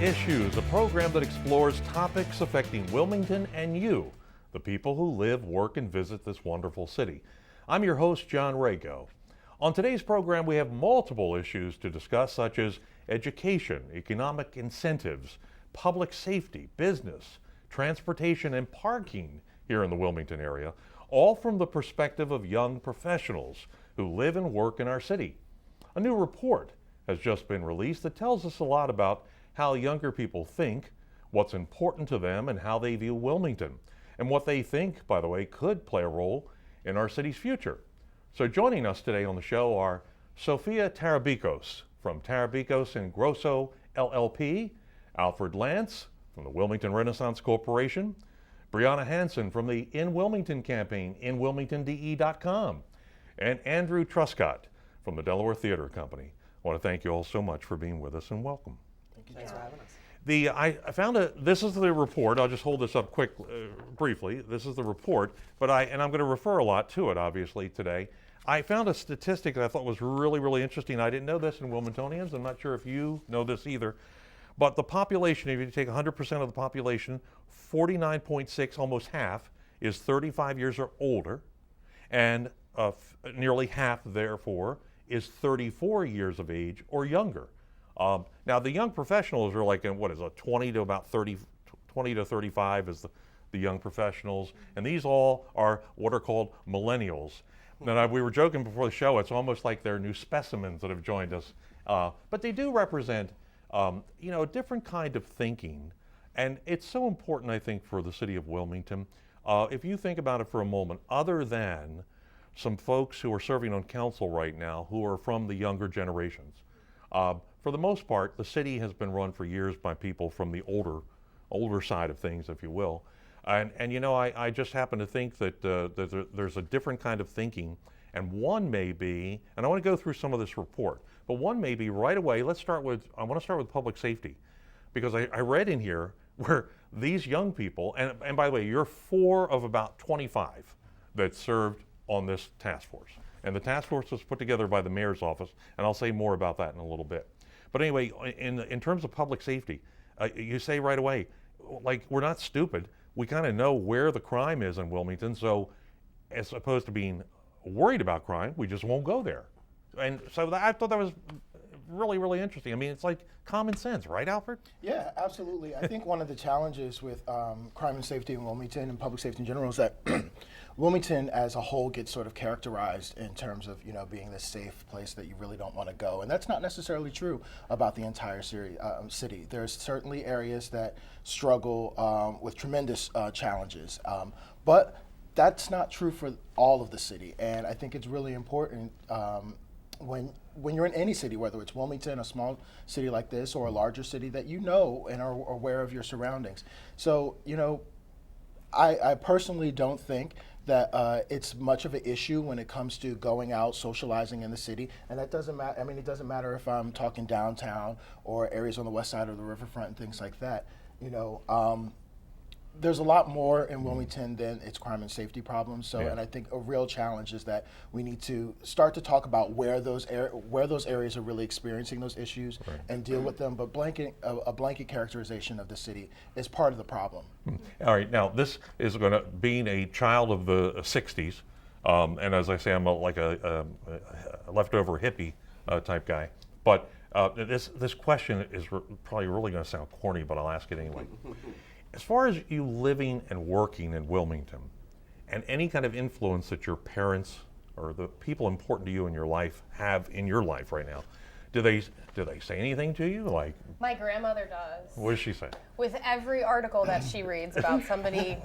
Issues, a program that explores topics affecting Wilmington and you, the people who live, work, and visit this wonderful city. I'm your host, John Rago. On today's program, we have multiple issues to discuss, such as education, economic incentives, public safety, business, transportation, and parking here in the Wilmington area, all from the perspective of young professionals who live and work in our city. A new report has just been released that tells us a lot about how younger people think, what's important to them, and how they view Wilmington, and what they think, by the way, could play a role in our city's future. So joining us today on the show are Sophia Tarabicos from Tarabicos and Grosso LLP, Alfred Lance from the Wilmington Renaissance Corporation, Breanna Hansen from the INWilmington campaign, INWilmingtonDE.com, and Andrew Truscott from the Delaware Theater Company. I want to thank you all so much for being with us, and welcome. Thanks for having us. I found this is the report. I'll just hold this up briefly. This is the report, but I'm going to refer a lot to it, obviously, today. I found a statistic that I thought was really, really interesting. I didn't know this in Wilmingtonians. I'm not sure if you know this either. But the population, if you take 100% of the population, 49.6, almost half, is 35 years or older, and nearly half, therefore, is 34 years of age or younger. Now, the young professionals are like in, 20 to about 30, 20 to 35 is the young professionals, and these all are what are called millennials. Now, we were joking before the show, it's almost like they're new specimens that have joined us, but they do represent, a different kind of thinking, and it's so important, I think, for the city of Wilmington. If you think about it for a moment, other than some folks who are serving on council right now who are from the younger generations, for the most part, the city has been run for years by people from the older side of things, if you will. And I just happen to think that there's a different kind of thinking, and one may be, and I want to go through some of this report, but one may be right away, I want to start with public safety, because I read in here where these young people, and by the way, you're 4 of about 25 that served on this task force. And the task force was put together by the mayor's office, and I'll say more about that in a little bit. But anyway, in terms of public safety, you say right away, like, we're not stupid. We kind of know where the crime is in Wilmington, so as opposed to being worried about crime, we just won't go there. And so I thought that was really, really interesting. I mean, it's like common sense, right, Alfred? Yeah, absolutely. I think one of the challenges with crime and safety in Wilmington and public safety in general is that Wilmington as a whole gets sort of characterized in terms of, being this safe place that you really don't want to go. And that's not necessarily true about the entire city. There's certainly areas that struggle with tremendous challenges. But that's not true for all of the city. And I think it's really important when you're in any city, whether it's Wilmington, a small city like this, or a larger city, that you know and are aware of your surroundings. So, I personally don't think that it's much of an issue when it comes to going out, socializing in the city. And that doesn't matter. I mean, it doesn't matter if I'm talking downtown or areas on the west side of the riverfront and things like that. There's a lot more in Wilmington than its crime and safety problems. So, and I think a real challenge is that we need to start to talk about where those areas are really experiencing those issues, right, and deal with them. But a blanket characterization of the city is part of the problem. All right, now this is going to, being a child of the 60s, and as I say, I'm like a leftover hippie type guy. But this question is probably really going to sound corny, but I'll ask it anyway. As far as you living and working in Wilmington, and any kind of influence that your parents or the people important to you in your life have in your life right now, do they say anything to you? Like, my grandmother does. What does she say? With every article that she reads about somebody,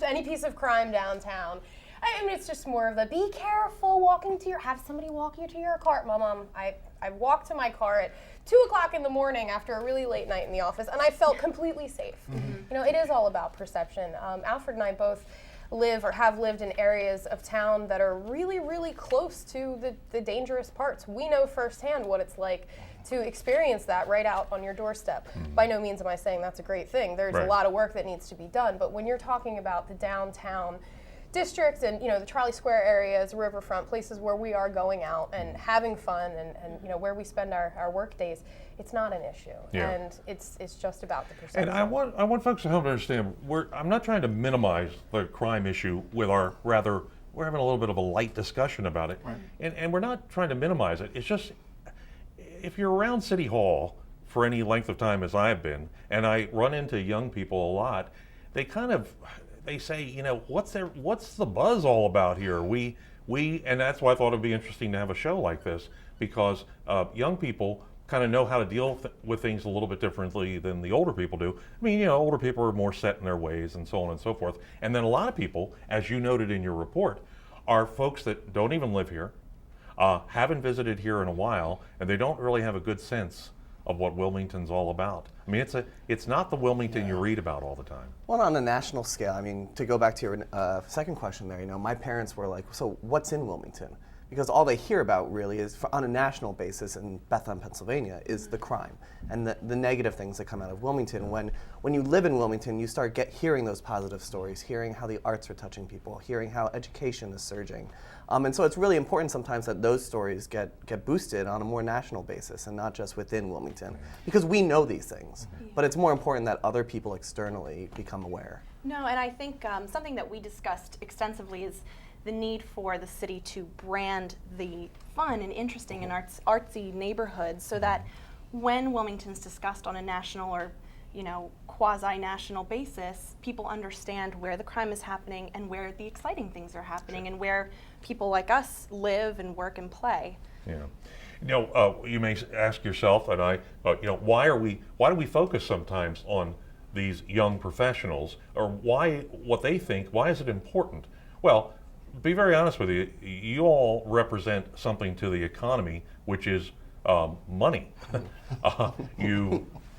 any piece of crime downtown, I mean, it's just more of the be careful have somebody walk you to your car. Mom, I walked to my car at 2 o'clock in the morning after a really late night in the office, and I felt completely safe. Mm-hmm. It is all about perception. Alfred and I both live or have lived in areas of town that are really, really close to the dangerous parts. We know firsthand what it's like to experience that right out on your doorstep. Mm-hmm. By no means am I saying that's a great thing. There's a lot of work that needs to be done, but when you're talking about the downtown district and the Charlie Square areas, riverfront places where we are going out and having fun and where we spend our work days, it's not an issue. Yeah. And it's just about the perception. And I want folks at home to understand, I'm not trying to minimize the crime issue with we're having a little bit of a light discussion about it. Right. And we're not trying to minimize it. It's just, if you're around City Hall for any length of time as I've been, and I run into young people a lot, they say, what's the buzz all about here? And that's why I thought it'd be interesting to have a show like this, because young people kind of know how to deal with things a little bit differently than the older people do. I mean, older people are more set in their ways and so on and so forth. And then a lot of people, as you noted in your report, are folks that don't even live here, haven't visited here in a while, and they don't really have a good sense of what Wilmington's all about. I mean, it's not the Wilmington you read about all the time. Well, on a national scale, I mean, to go back to your second question there, my parents were like, so what's in Wilmington? Because all they hear about really is, on a national basis in Bethlehem, Pennsylvania, is the crime and the negative things that come out of Wilmington. When you live in Wilmington, you start hearing those positive stories, hearing how the arts are touching people, hearing how education is surging. And so it's really important sometimes that those stories get boosted on a more national basis and not just within Wilmington. Because we know these things, but it's more important that other people externally become aware. No, and I think something that we discussed extensively is the need for the city to brand the fun and interesting and artsy neighborhoods so that when Wilmington's discussed on a national or quasi-national basis, people understand where the crime is happening and where the exciting things are happening and where people like us live and work and play. Yeah. You may ask yourself, and I, why do we focus sometimes on these young professionals, or what they think? Why is it important? Well, be very honest with you. You all represent something to the economy, which is money.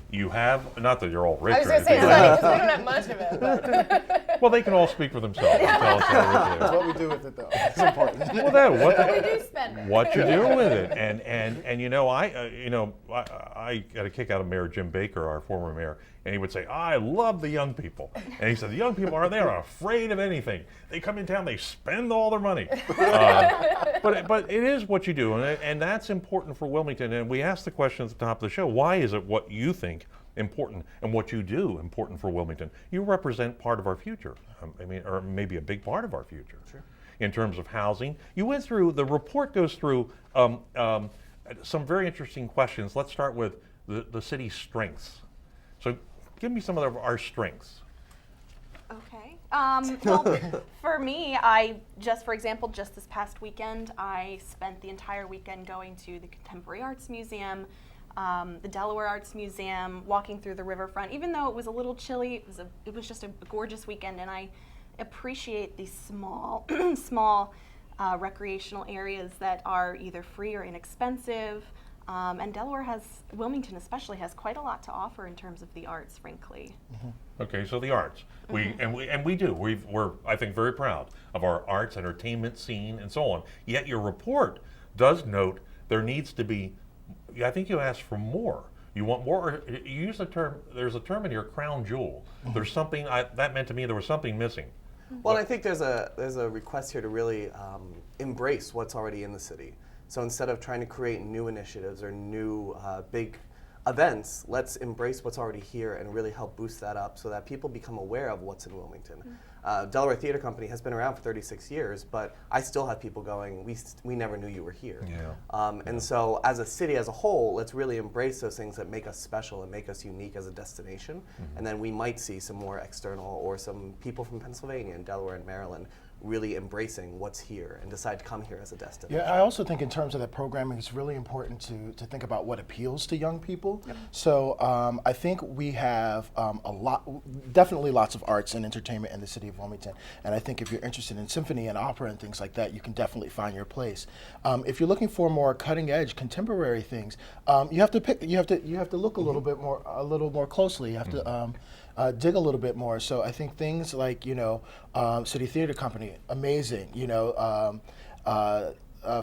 You have, not that you're all rich. I was going to say money because we don't have much of it. But. Well, they can all speak for themselves. And tell us how rich they That's are. what we do with it, though. It's important. Well, we do spend it. What you do with it, and I got a kick out of Mayor Jim Baker, our former mayor, and he would say, I love the young people, and he said the young people they're not afraid of anything. They come in town, they spend all their money, but it is what you do, and that's important for Wilmington. And we asked the question at the top of the show: why is it what you think important and what you do important for Wilmington? You represent part of our future. Or maybe a big part of our future. Sure. In terms of housing. You went through, the report goes through some very interesting questions. Let's start with the city's strengths. So give me some of our strengths. Okay. Well, for me, for example, just this past weekend, I spent the entire weekend going to the Contemporary Arts Museum, the Delaware Arts Museum, walking through the riverfront. Even though it was a little chilly, it was just a gorgeous weekend, and I appreciate these small recreational areas that are either free or inexpensive. And Wilmington especially, has quite a lot to offer in terms of the arts, frankly. Mm-hmm. Okay, so the arts. We do. We're, I think, very proud of our arts, entertainment scene, and so on. Yet your report does note there needs to be, I think you asked for more. You want more, or you use the term, there's a term in here, crown jewel. Mm-hmm. There's something, that meant to me there was something missing. Well, and I think there's a request here to really embrace what's already in the city. So instead of trying to create new initiatives or new big events, let's embrace what's already here and really help boost that up so that people become aware of what's in Wilmington. Delaware Theater Company has been around for 36 years, but I still have people going, we never knew you were here. Yeah. And so as a city as a whole, let's really embrace those things that make us special and make us unique as a destination. And then we might see some more external or some people from Pennsylvania and Delaware and Maryland really embracing what's here and decide to come here as a destination. Yeah, I also think in terms of that programming, it's really important to think about what appeals to young people. Yep. So I think we have definitely lots of arts and entertainment in the city of Wilmington. And I think if you're interested in symphony and opera and things like that, you can definitely find your place. If you're looking for more cutting edge contemporary things, you have to look a little bit more closely. You have to dig a little bit more. So I think things like City Theater Company, amazing.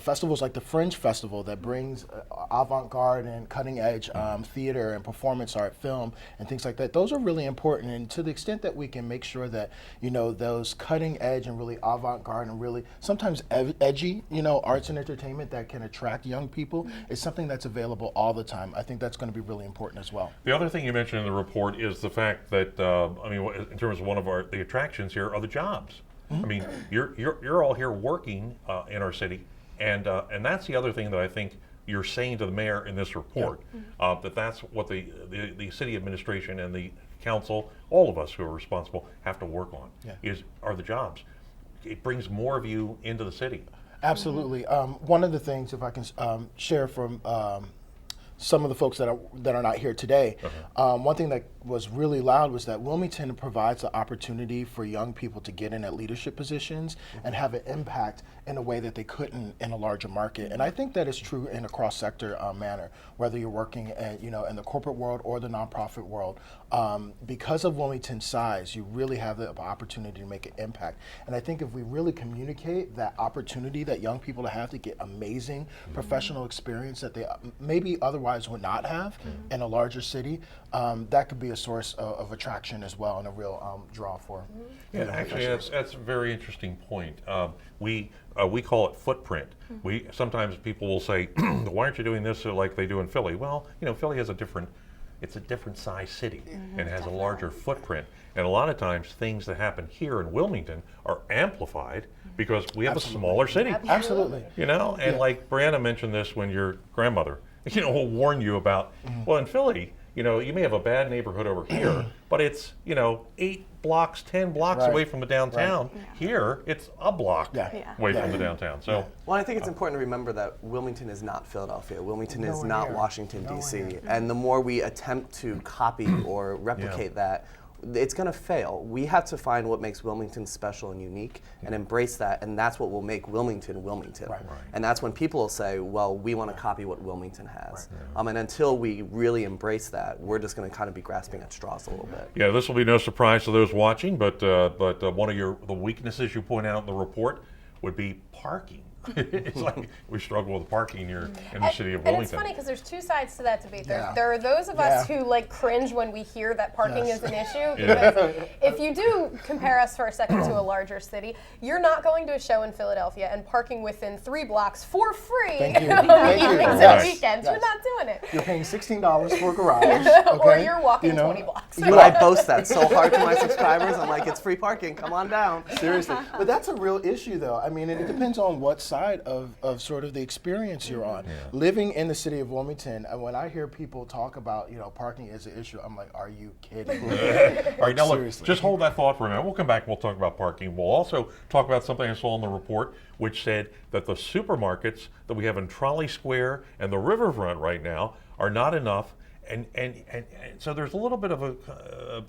festivals like the Fringe Festival that brings avant-garde and cutting-edge theater and performance art, film, and things like that. Those are really important, and to the extent that we can make sure that, you know, those cutting-edge and really avant-garde and really sometimes edgy, you know, arts and entertainment that can attract young people is something that's available all the time. I think that's going to be really important as well. The other thing you mentioned in the report is the fact that, I mean, in terms of one of the attractions here are the jobs. I mean, you're all here working in our city, and that's the other thing that I think you're saying to the mayor in this report, that's what the city administration and the council, all of us who are responsible, have to work on, are the jobs. It brings more of you into the city. Absolutely. One of the things, if I can share from some of the folks that are not here today, one thing that was really loud was that Wilmington provides the opportunity for young people to get in at leadership positions and have an impact in a way that they couldn't in a larger market. And I think that is true in a cross-sector manner, whether you're working at, you know, in the corporate world or the nonprofit world. Because of Wilmington's size, you really have the opportunity to make an impact. And I think if we really communicate that opportunity that young people have to get amazing professional experience that they maybe otherwise would not have in a larger city, that could be a source of attraction as well and a real draw for. Yeah, actually, that's a very interesting point. We call it footprint. Sometimes people will say, "Why aren't you doing this like they do in Philly?" Well, you know, Philly has it's a different size city and has a larger footprint. And a lot of times, things that happen here in Wilmington are amplified because we have a smaller city. Absolutely. You know, and like Breanna mentioned this when your grandmother, you know, will warn you about. Well, in Philly, you know, you may have a bad neighborhood over here, but it's, you know, 8 blocks, 10 blocks away from the downtown. Here, it's a block away from the downtown. So, well, I think it's important to remember that Wilmington is not Philadelphia. Wilmington is not Washington, D.C. And the more we attempt to copy or replicate that, it's going to fail. We have to find what makes Wilmington special and unique and embrace that, and that's what will make Wilmington Wilmington. And that's when people will say, well, we want to copy what Wilmington has. And until we really embrace that, we're just going to kind of be grasping at straws a little bit. yeah, this will be no surprise to those watching, but one of the weaknesses you point out in the report would be parking. It's like we struggle with parking here in the city of Wilmington. And it's funny because there's two sides to that debate. There are those of us who like cringe when we hear that parking is an issue. Because if you do compare us for a second to a larger city, you're not going to a show in Philadelphia and parking within 3 blocks for free Thank you. evenings and weekends. You're not doing it. You're paying $16 for a garage. Or you're walking 20 blocks. But I boast that so hard to my subscribers. I'm like, it's free parking. Come on down. Seriously. But that's a real issue, though. I mean, it depends on what side of sort of the experience you're on. Living in the city of Wilmington, and when I hear people talk about, you know, parking as an issue, I'm like, are you kidding? All right, now look, Seriously. just hold that thought for a minute. We'll come back and we'll talk about parking. We'll also talk about something I saw in the report, which said that the supermarkets that we have in Trolley Square and the riverfront right now are not enough. And so there's a little bit of a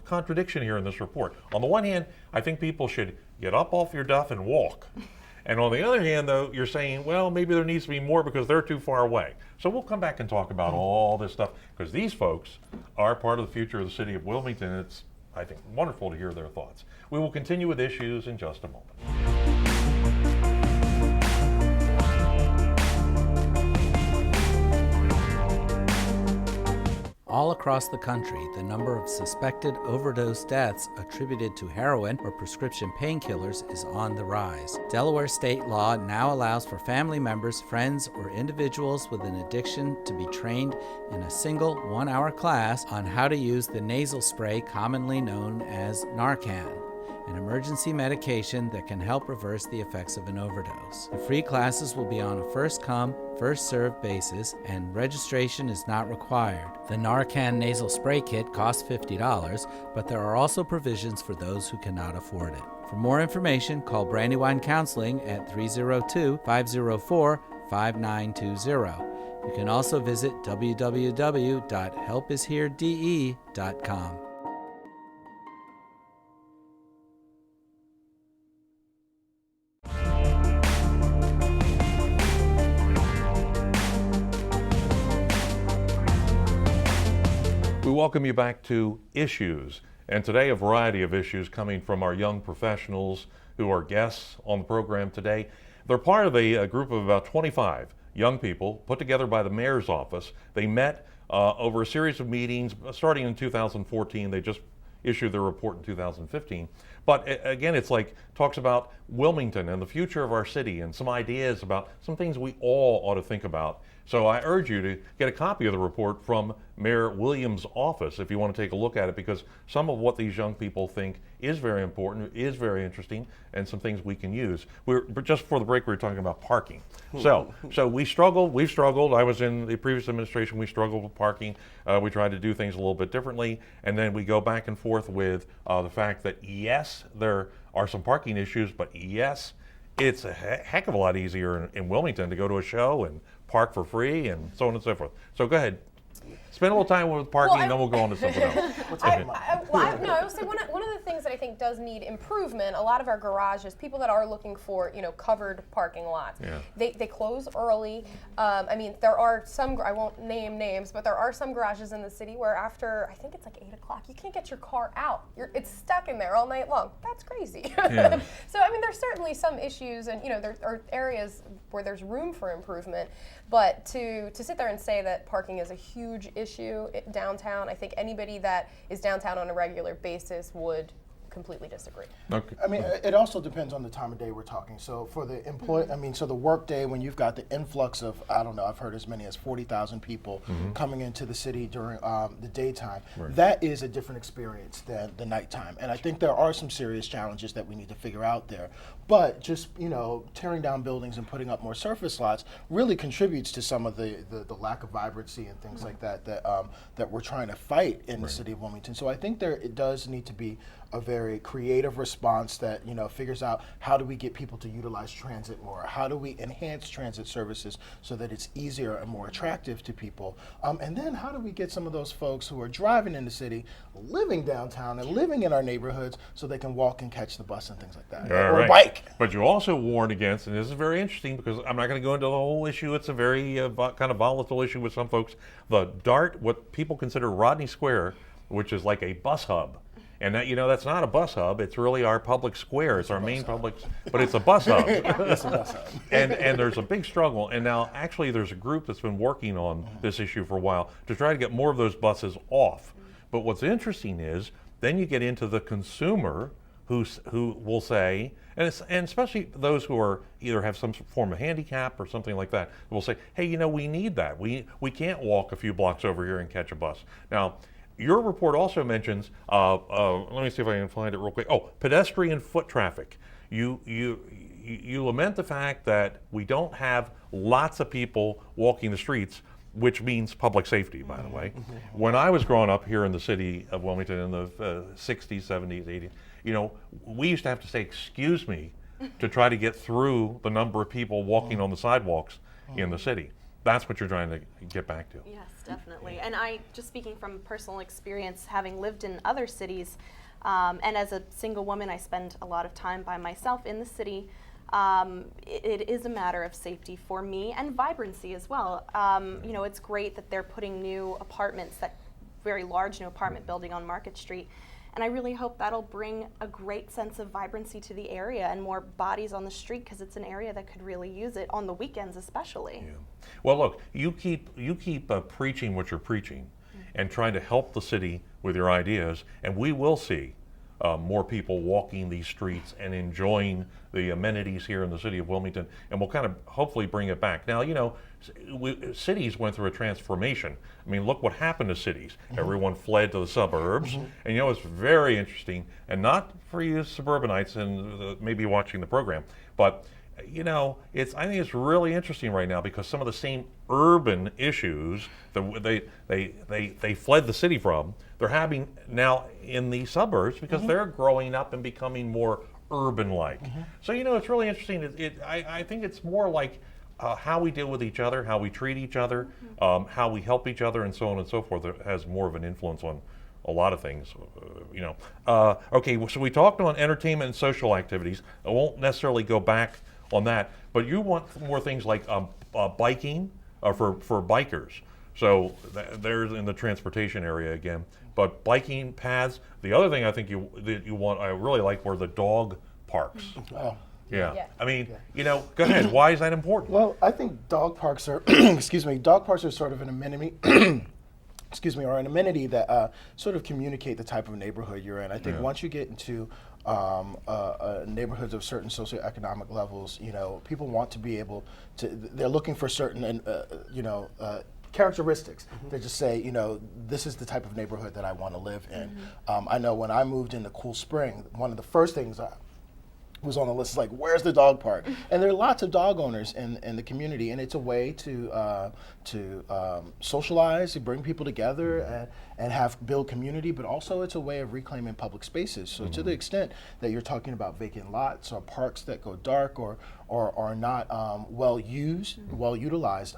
contradiction here in this report. On the one hand, I think people should get up off your duff and walk. And on the other hand, though, you're saying, well, maybe there needs to be more because they're too far away. So we'll come back and talk about all this stuff because these folks are part of the future of the city of Wilmington. It's, I think, wonderful to hear their thoughts. We will continue with issues in just a moment. All across the country, the number of suspected overdose deaths attributed to heroin or prescription painkillers is on the rise. Delaware state law now allows for family members, friends, or individuals with an addiction to be trained in a single 1-hour class on how to use the nasal spray commonly known as Narcan, an emergency medication that can help reverse the effects of an overdose. The free classes will be on a first-come, first-served basis, and registration is not required. The Narcan nasal spray kit costs $50, but there are also provisions for those who cannot afford it. For more information, call Brandywine Counseling at 302-504-5920. You can also visit www.helpisherede.com. We welcome you back to Issues, and today a variety of issues coming from our young professionals who are guests on the program today. They're part of a group of about 25 young people put together by the mayor's office. They met over a series of meetings starting in 2014. They just issued their report in 2015. But again, it's like talks about Wilmington and the future of our city and some ideas about some things we all ought to think about. So I urge you to get a copy of the report from Mayor Williams' office if you want to take a look at it, because some of what these young people think is very important, is very interesting, and some things we can use. But just before the break, we were talking about parking. So we've struggled. I was in the previous administration, we struggled with parking. We tried to do things a little bit differently, and then we go back and forth with the fact that yes, there are some parking issues, but yes, it's a heck of a lot easier in Wilmington to go to a show and park for free and so on and so forth. So go ahead. Spend a little time with parking, and then we'll go on to something else. I would say one of the things that I think does need improvement, a lot of our garages, people that are looking for, covered parking lots, they close early. I mean, there are some, I won't name names, but there are some garages in the city where after, I think it's like 8 o'clock, you can't get your car out. It's stuck in there all night long. That's crazy. Yeah. So, I mean, there's certainly some issues, and, there are areas where there's room for improvement. But to sit there and say that parking is a huge issue downtown, I think anybody that is downtown on a regular basis would completely disagree. Okay. I mean, it also depends on the time of day we're talking. So for the employee, so the work day, when you've got the influx of, I don't know, I've heard as many as 40,000 people coming into the city during the daytime, that is a different experience than the nighttime. And I think there are some serious challenges that we need to figure out there. But just, tearing down buildings and putting up more surface lots really contributes to some of the lack of vibrancy and things like that that we're trying to fight in the city of Wilmington. So I think it does need to be a very creative response that figures out how do we get people to utilize transit more, how do we enhance transit services so that it's easier and more attractive to people, and then how do we get some of those folks who are driving in the city living downtown and living in our neighborhoods so they can walk and catch the bus and things like that, or bike. But you also warned against, and this is very interesting because I'm not going to go into the whole issue, it's a very kind of volatile issue with some folks, the DART, what people consider Rodney Square, which is like a bus hub. And that, that's not a bus hub. It's really our public square. It's our main public, but it's a bus hub. It's a bus hub. And there's a big struggle. And now, actually, there's a group that's been working on this issue for a while to try to get more of those buses off. But what's interesting is then you get into the consumer who will say, and especially those who are either have some form of handicap or something like that, will say, hey, we need that. We can't walk a few blocks over here and catch a bus. Now, your report also mentions, let me see if I can find it real quick. Oh, pedestrian foot traffic. You lament the fact that we don't have lots of people walking the streets, which means public safety, by the way. When I was growing up here in the city of Wilmington in the 60s, 70s, 80s, we used to have to say, excuse me, to try to get through the number of people walking on the sidewalks in the city. That's what you're trying to get back to. Yes, definitely. And just speaking from personal experience, having lived in other cities, and as a single woman, I spend a lot of time by myself in the city. It is a matter of safety for me and vibrancy as well. It's great that they're putting new apartments, that very large new apartment building on Market Street. And I really hope that'll bring a great sense of vibrancy to the area and more bodies on the street, because it's an area that could really use it on the weekends especially. Yeah. Well, look, you keep preaching what you're preaching and trying to help the city with your ideas, and we will see more people walking these streets and enjoying the amenities here in the city of Wilmington, and we'll kind of hopefully bring it back. Now, cities went through a transformation. I mean, look what happened to cities. Everyone fled to the suburbs, and it's very interesting, and not for you suburbanites and maybe watching the program, but I think it's really interesting right now because some of the same urban issues that they fled the city from, they're having now in the suburbs because they're growing up and becoming more urban-like. So it's really interesting. I think it's more like how we deal with each other, how we treat each other, how we help each other, and so on and so forth. That has more of an influence on a lot of things, Okay, so we talked on entertainment and social activities. I won't necessarily go back on that, but you want more things like biking for bikers. So there's in the transportation area again, but biking paths. The other thing I think you want, I really like, were the dog parks. Yeah. Yeah. I mean, go ahead. Why is that important? Well, I think dog parks are, excuse me, dog parks are sort of an amenity, excuse me, or an amenity that sort of communicate the type of neighborhood you're in. I think once you get into neighborhoods of certain socioeconomic levels, people want to be able to, they're looking for certain, characteristics that just say, this is the type of neighborhood that I want to live in. I know when I moved into Cool Spring, one of the first things was on the list is like, where's the dog park? And there are lots of dog owners in the community, and it's a way to socialize, to bring people together, and build community. But also, it's a way of reclaiming public spaces. So to the extent that you're talking about vacant lots or parks that go dark or are not well utilized,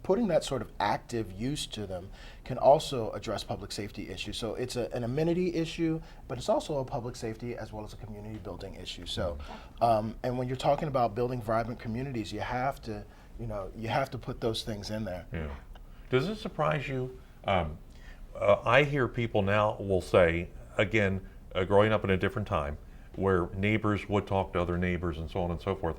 putting that sort of active use to them can also address public safety issues. So it's an amenity issue, but it's also a public safety as well as a community building issue. So, and when you're talking about building vibrant communities, you have to put those things in there. Yeah. Does it surprise you? I hear people now will say, again, growing up in a different time, where neighbors would talk to other neighbors and so on and so forth.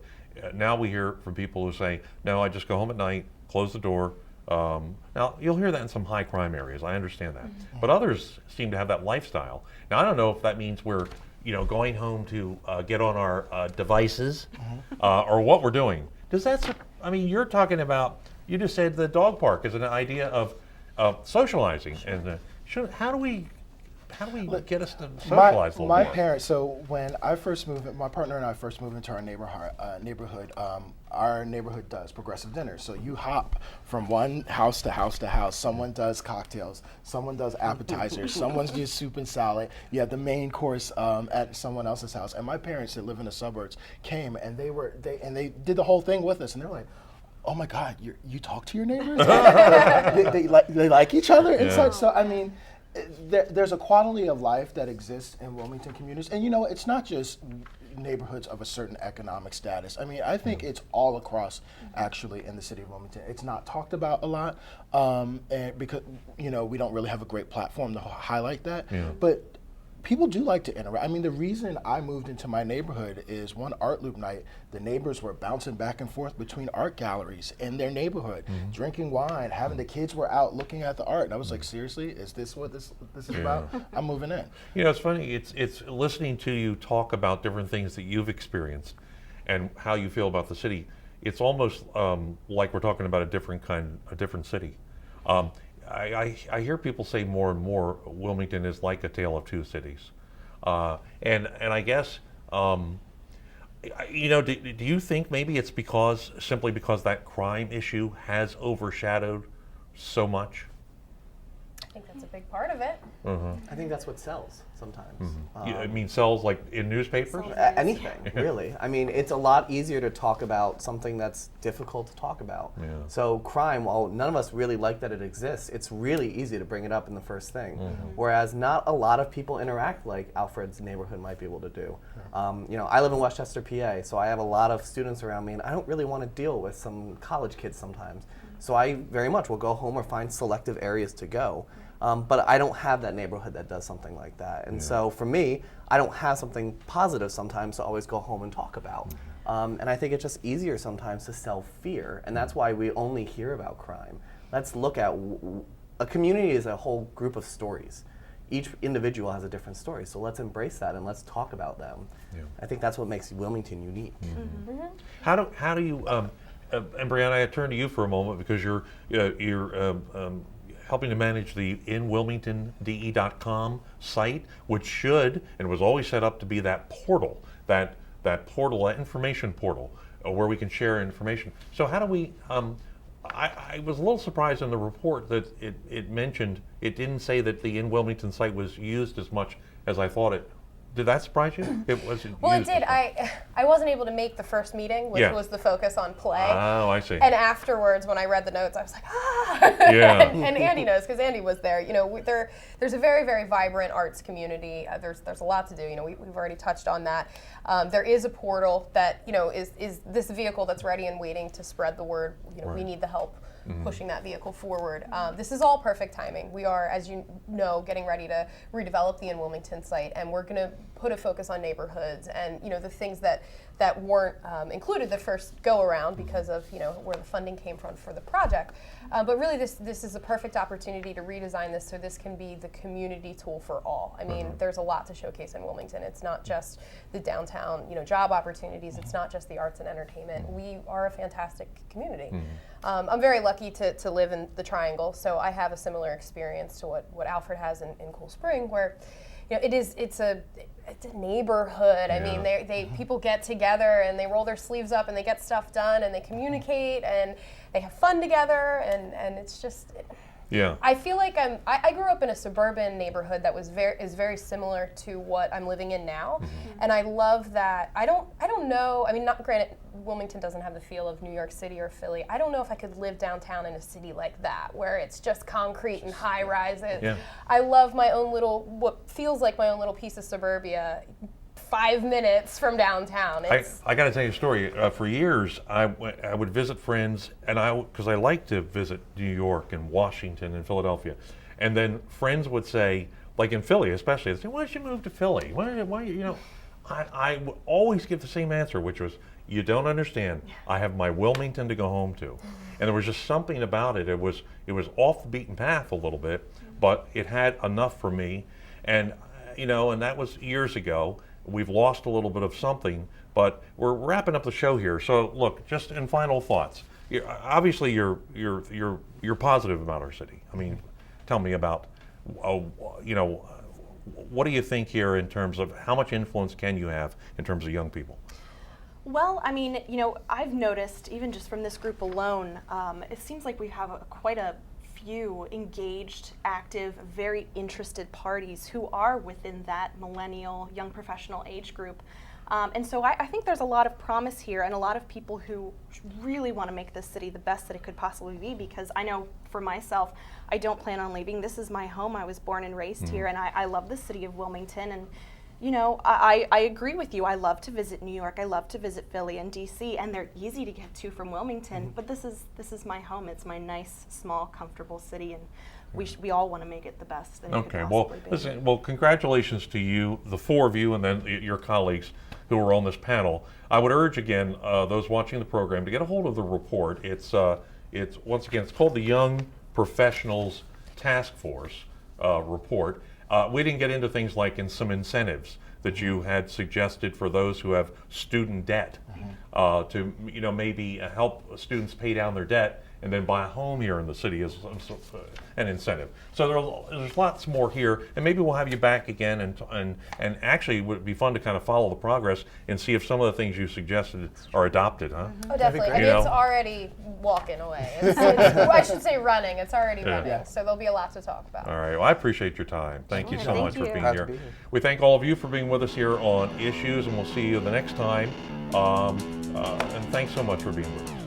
Now we hear from people who say, no, I just go home at night, close the door. Now, you'll hear that in some high crime areas, I understand that. But others seem to have that lifestyle. Now, I don't know if that means we're going home to get on our devices or what we're doing. Does that, you're talking about, you just said the dog park is an idea of socializing. And how do we get us to socialize a little my more? parents, so when I first moved, my partner and I first moved into our neighborhood, our neighborhood does progressive dinners. So you hop from one house to house to house. Someone does cocktails, someone does appetizers, someone's does soup and salad. You have the main course at someone else's house. And my parents that live in the suburbs came and they did the whole thing with us, and they're like, oh my God, you talk to your neighbors? they like each other and such. So there's a quality of life that exists in Wilmington communities, and it's not just neighborhoods of a certain economic status. I think it's all across, actually, in the city of Wilmington. It's not talked about a lot, and because we don't really have a great platform to highlight that. But people do like to interact. The reason I moved into my neighborhood is one art loop night, the neighbors were bouncing back and forth between art galleries in their neighborhood, drinking wine, having the kids were out looking at the art. And I was like, seriously, is this what this is about? I'm moving in. It's funny, it's listening to you talk about different things that you've experienced and how you feel about the city. It's almost like we're talking about a different city. I hear people say more and more Wilmington is like a tale of two cities, and I guess do you think maybe it's simply because that crime issue has overshadowed so much? I think that's a big part of it. I think that's what sells sometimes. Sells like in newspapers? Anything, really. It's a lot easier to talk about something that's difficult to talk about. Yeah. So crime, while none of us really like that it exists, it's really easy to bring it up in the first thing. Whereas not a lot of people interact like Alfred's neighborhood might be able to do. I live in Westchester, PA, so I have a lot of students around me, and I don't really want to deal with some college kids sometimes. So I very much will go home or find selective areas to go. But I don't have that neighborhood that does something like that. And so for me, I don't have something positive sometimes to always go home and talk about. And I think it's just easier sometimes to sell fear. And that's why we only hear about crime. Let's look at a community is a whole group of stories. Each individual has a different story. So let's embrace that and let's talk about them. Yeah. I think that's what makes Wilmington unique. How do you, and Breanna, I turn to you for a moment because you're helping to manage the INWilmingtonDE.com site, which should and was always set up to be that portal, that information portal where we can share information. So how do we? I was a little surprised in the report that it mentioned it didn't say that the INWilmington site was used as much as I thought it. Did that surprise you? It wasn't. Well, it did. I wasn't able to make the first meeting, which was the focus on play. Oh, I see. And afterwards, when I read the notes, I was like, Yeah. and Andy knows because Andy was there. There's a very, very vibrant arts community. There's a lot to do. We've already touched on that. There is a portal that is this vehicle that's ready and waiting to spread the word. We need the help pushing that vehicle forward. This is all perfect timing. We are, as you know, getting ready to redevelop the INWilmington site, and we're going to put a focus on neighborhoods and the things that weren't included the first go around because of where the funding came from for the project. But really, this is a perfect opportunity to redesign this so this can be the community tool for all. I mean, there's a lot to showcase in Wilmington. It's not just the downtown, job opportunities. It's not just the arts and entertainment. We are a fantastic community. I'm very lucky to live in the Triangle, so I have a similar experience to what Alfred has in Cool Spring, where it's a neighborhood. I mean, they people get together and they roll their sleeves up and they get stuff done and they communicate and they have fun together and it's just. Yeah. I feel like I grew up in a suburban neighborhood that is very similar to what I'm living in now, and I love that. I don't know. I mean, not granted, Wilmington doesn't have the feel of New York City or Philly. I don't know if I could live downtown in a city like that, where it's just concrete and high rises. Yeah. I love my own what feels like my own little piece of suburbia. 5 minutes from downtown. I got to tell you a story. For years, I would visit friends, and because I like to visit New York and Washington and Philadelphia, and then friends would say, like in Philly especially, they'd say, "Why did you move to Philly? Why I would always give the same answer, which was, "You don't understand. I have my Wilmington to go home to," and there was just something about it. It was off the beaten path a little bit, but it had enough for me, and and that was years ago. We've lost a little bit of something, but we're wrapping up the show here. So look, just in final thoughts. Obviously, you're positive about our city. I mean, tell me about, what do you think here in terms of how much influence can you have in terms of young people? Well, I mean, I've noticed even just from this group alone, it seems like we have quite a few engaged, active, very interested parties who are within that millennial, young professional age group. And so I think there's a lot of promise here and a lot of people who really want to make this city the best that it could possibly be, because I know for myself, I don't plan on leaving. This is my home. I was born and raised here, and I love the city of Wilmington. And I agree with you. I love to visit New York. I love to visit Philly and DC, and they're easy to get to from Wilmington. But this is my home. It's my nice, small, comfortable city, and we all want to make it the best that it could possibly be. Listen. Well, congratulations to you, the four of you, and then your colleagues who are on this panel. I would urge again those watching the program to get a hold of the report. It's once again, it's called the Young Professionals Task Force report. We didn't get into things like some incentives that you had suggested for those who have student debt to maybe help students pay down their debt and then buy a home here in the city as an incentive. So there's lots more here, and maybe we'll have you back again, and actually it would be fun to kind of follow the progress and see if some of the things you suggested are adopted, huh? Oh, definitely. I mean, it's already walking away. I should say running. It's already running. Yeah. So there'll be a lot to talk about. All right. Well, I appreciate your time. Thank you so Thank much for you. being Glad here. to be here. We thank all of you for being with us here on Issues, and we'll see you the next time. And thanks so much for being with us.